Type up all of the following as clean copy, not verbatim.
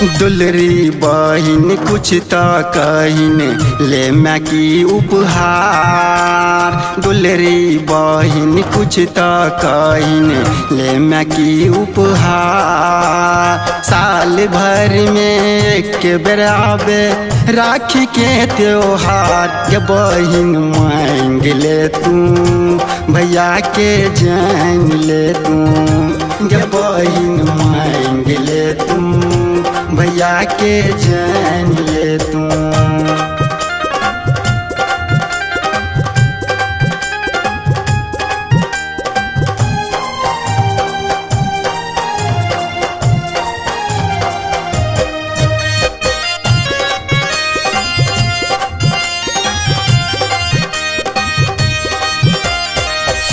दुलरी बहिन कुछ तो कहिन ले मैं की उपहार। दुलरी बहिन कुछ तो कहिन ले मैं की उपहार। साल भर में एक बेर आवे राखी के त्योहार। के बहिन मांग ले तू भैया के जान ले तू। के बहिन मांग ले तू भैया के जान ले तू।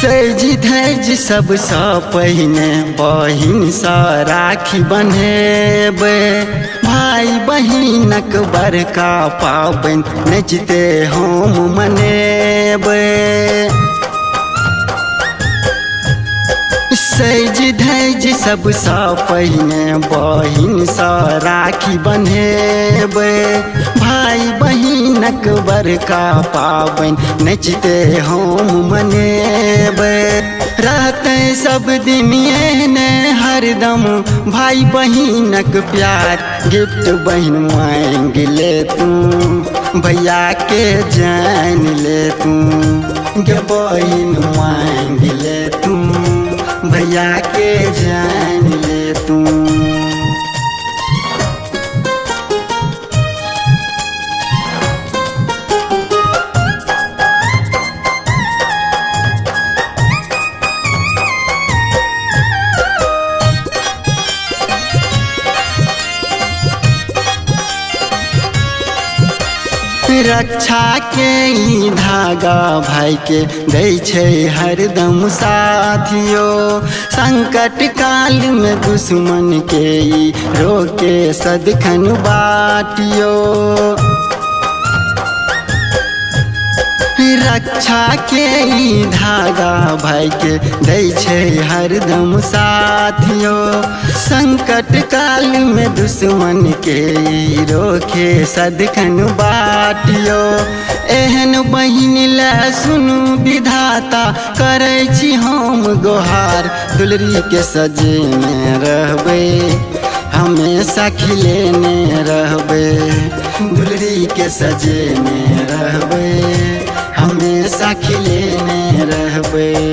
सज धज सब सा पहिने बहिन सा राखी बन्हेबे। भाई बहिनक बड़का पाबन नचते हम मनेबे। सज धज सब सा पहिने बहिन सा राखी बन्हेबे। भाई बहिनक बड़का पाबन नचते हम मनेबे। रहते सब दिन एहने हरदम भाई बहिनक प्यार। गिफ्ट बहिन मांग ले तू भैया के जान ले तू। गे बहिन मांग ले तू भैया के जान ले तू। रक्षा के ई धागा भाई के दै छै हरदम साथियो। संकट काल में दुश्मन के ई रोके सदखन बाटियो। रक्षा के ई धागा भाई के दै छै हरदम साथियो। संकट काल में दुश्मन के ई रोके सदखन बाटियो। एहन बहिन ले सुनू विधाता करै छी हम गोहार। दुलरी के सजे में रहबे हमेशा खिलेने रहबे। दुलरी के सजे में रहबे हमेशा खिलेने रहबे।